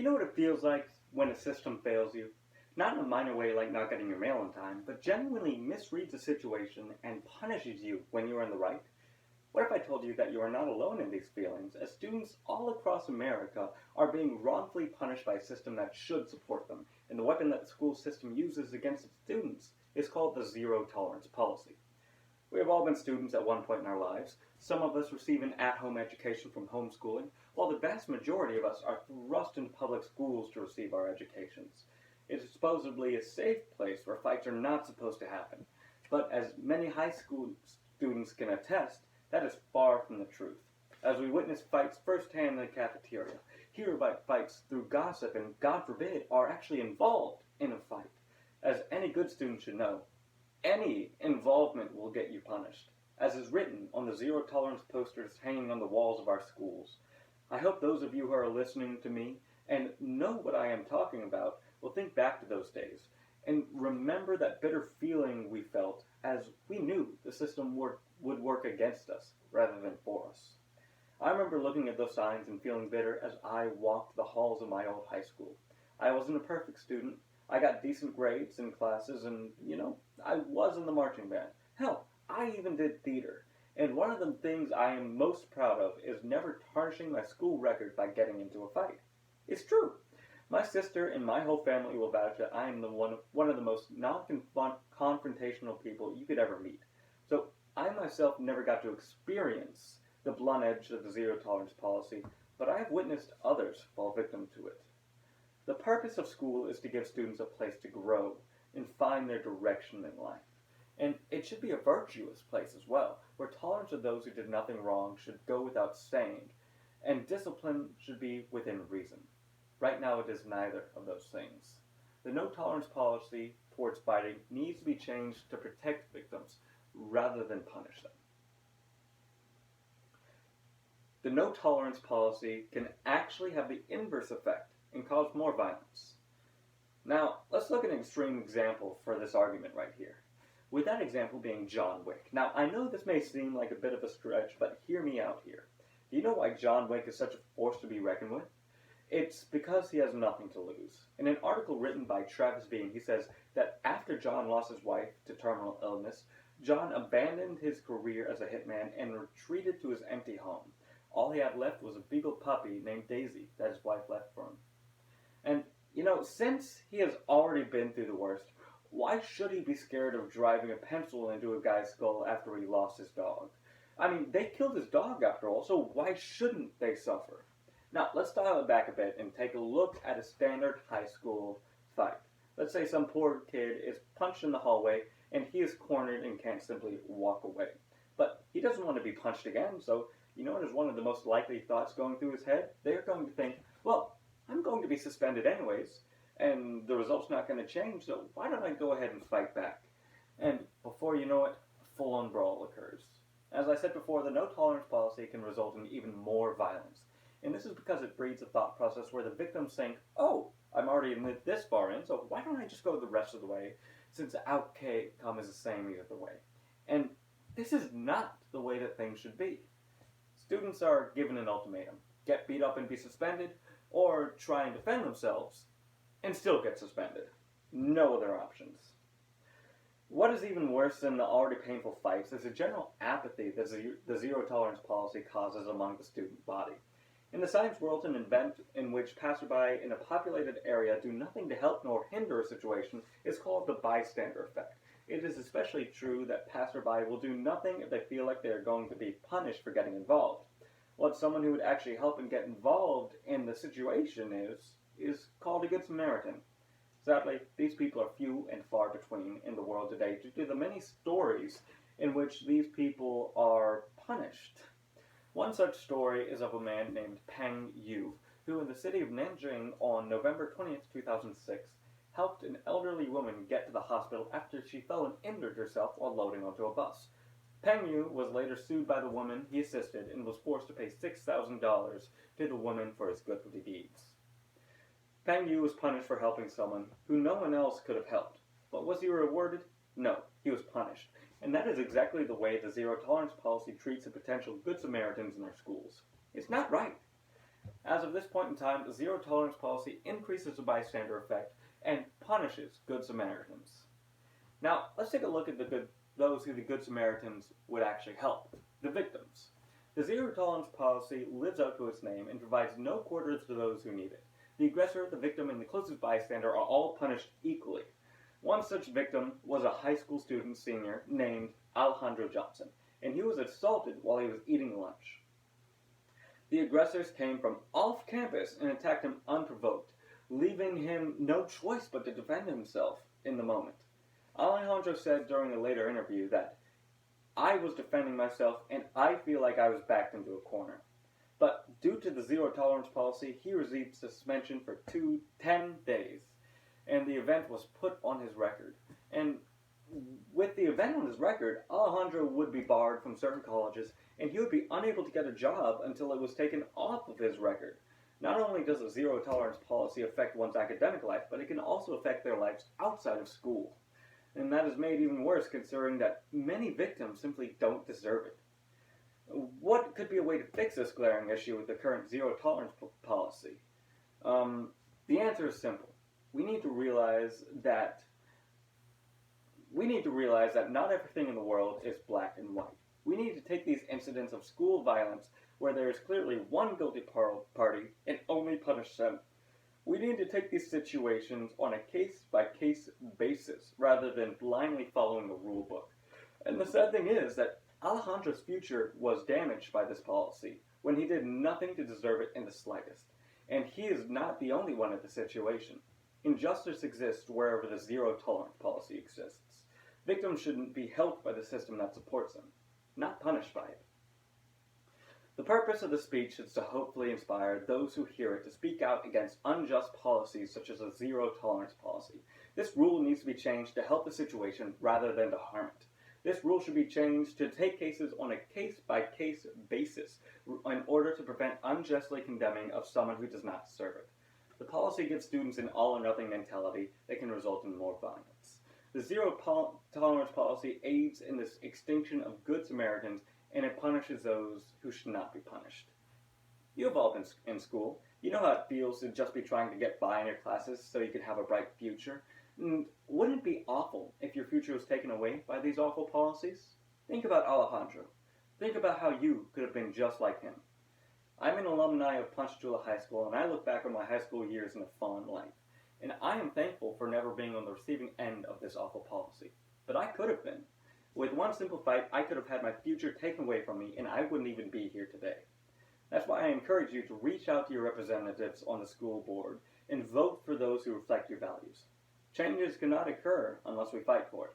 You know what it feels like when a system fails you? Not in a minor way like not getting your mail on time, but genuinely misreads a situation and punishes you when you are in the right? What if I told you that you are not alone in these feelings, as students all across America are being wrongfully punished by a system that should support them, and the weapon that the school system uses against its students is called the zero tolerance policy. We have all been students at one point in our lives. Some of us receive an at-home education from homeschooling, while the vast majority of us are thrust into public schools to receive our educations. It is supposedly a safe place where fights are not supposed to happen. But as many high school students can attest, that is far from the truth. As we witness fights firsthand in the cafeteria, hear about fights through gossip, and God forbid, are actually involved in a fight. As any good student should know, any involvement will get you punished, as is written on the zero tolerance posters hanging on the walls of our schools. I hope those of you who are listening to me and know what I am talking about will think back to those days and remember that bitter feeling we felt as we knew the system would work against us rather than for us. I remember looking at those signs and feeling bitter as I walked the halls of my old high school. I wasn't a perfect student. I got decent grades in classes, and, I was in the marching band. Hell, I even did theater. And one of the things I am most proud of is never tarnishing my school record by getting into a fight. It's true. My sister and my whole family will vouch that I am one of the most non-confrontational people you could ever meet. So I myself never got to experience the blunt edge of the zero tolerance policy, but I have witnessed others fall victim to it. The purpose of school is to give students a place to grow and find their direction in life. And it should be a virtuous place as well, where tolerance of those who did nothing wrong should go without saying, and discipline should be within reason. Right now it is neither of those things. The no tolerance policy towards fighting needs to be changed to protect victims rather than punish them. The no tolerance policy can actually have the inverse effect and cause more violence. Now, let's look at an extreme example for this argument right here, with that example being John Wick. Now, I know this may seem like a bit of a stretch, but hear me out here. Do you know why John Wick is such a force to be reckoned with? It's because he has nothing to lose. In an article written by Travis Bean, he says that after John lost his wife to terminal illness, John abandoned his career as a hitman and retreated to his empty home. All he had left was a beagle puppy named Daisy that his wife left for him. And, since he has already been through the worst, why should he be scared of driving a pencil into a guy's skull after he lost his dog? I mean, they killed his dog after all, so why shouldn't they suffer? Now, let's dial it back a bit and take a look at a standard high school fight. Let's say some poor kid is punched in the hallway and he is cornered and can't simply walk away. But he doesn't want to be punched again, so what is one of the most likely thoughts going through his head? They're going to think, well, I'm going to be suspended anyways, and the result's not going to change, so why don't I go ahead and fight back? And before you know it, a full-on brawl occurs. As I said before, the no-tolerance policy can result in even more violence. And this is because it breeds a thought process where the victims think, oh, I'm already this far in, so why don't I just go the rest of the way, since the outcome is the same either way. And this is not the way that things should be. Students are given an ultimatum: get beat up and be suspended, or try and defend themselves and still get suspended. No other options. What is even worse than the already painful fights is the general apathy that the zero tolerance policy causes among the student body. In the science world, an event in which passerby in a populated area do nothing to help nor hinder a situation is called the bystander effect. It is especially true that passerby will do nothing if they feel like they are going to be punished for getting involved. What someone who would actually help and get involved in the situation is called a good Samaritan. Sadly, these people are few and far between in the world today due to the many stories in which these people are punished. One such story is of a man named Peng Yu, who in the city of Nanjing on November 20th, 2006, helped an elderly woman get to the hospital after she fell and injured herself while loading onto a bus. Peng Yu was later sued by the woman he assisted and was forced to pay $6,000 to the woman for his good deeds. Peng Yu was punished for helping someone who no one else could have helped. But was he rewarded? No, he was punished. And that is exactly the way the zero tolerance policy treats the potential good Samaritans in our schools. It's not right. As of this point in time, the zero tolerance policy increases the bystander effect and punishes Good Samaritans. Now, let's take a look at those who the Good Samaritans would actually help, the victims. The zero tolerance policy lives up to its name and provides no quarters to those who need it. The aggressor, the victim, and the closest bystander are all punished equally. One such victim was a high school student senior named Alejandro Johnson, and he was assaulted while he was eating lunch. The aggressors came from off campus and attacked him unprovoked, leaving him no choice but to defend himself in the moment. Alejandro said during a later interview that, "I was defending myself and I feel like I was backed into a corner." But due to the zero tolerance policy, he received suspension for 10 days, and the event was put on his record. And with the event on his record, Alejandro would be barred from certain colleges, and he would be unable to get a job until it was taken off of his record. Not only does the zero tolerance policy affect one's academic life, but it can also affect their lives outside of school. And that is made even worse considering that many victims simply don't deserve it. What could be a way to fix this glaring issue with the current zero tolerance policy? The answer is simple. We need to realize that not everything in the world is black and white. We need to take these incidents of school violence where there is clearly one guilty party and only punish them. We need to take these situations on a case-by-case basis rather than blindly following the rule book. And the sad thing is that Alejandro's future was damaged by this policy when he did nothing to deserve it in the slightest. And he is not the only one in the situation. Injustice exists wherever the zero tolerance policy exists. Victims shouldn't be helped by the system that supports them, not punished by it. The purpose of the speech is to hopefully inspire those who hear it to speak out against unjust policies such as a zero tolerance policy. This rule needs to be changed to help the situation rather than to harm it. This rule should be changed to take cases on a case-by-case basis in order to prevent unjustly condemning of someone who does not deserve it. The policy gives students an all-or-nothing mentality that can result in more violence. The zero tolerance policy aids in this extinction of Good Samaritans, and it punishes those who should not be punished. You have all been in school. You know how it feels to just be trying to get by in your classes so you could have a bright future. And wouldn't it be awful if your future was taken away by these awful policies? Think about Alejandro. Think about how you could have been just like him. I'm an alumni of Ponchatoula High School, and I look back on my high school years in a fond light. And I am thankful for never being on the receiving end of this awful policy. But I could have been. With one simple fight, I could have had my future taken away from me, and I wouldn't even be here today. That's why I encourage you to reach out to your representatives on the school board and vote for those who reflect your values. Changes cannot occur unless we fight for it.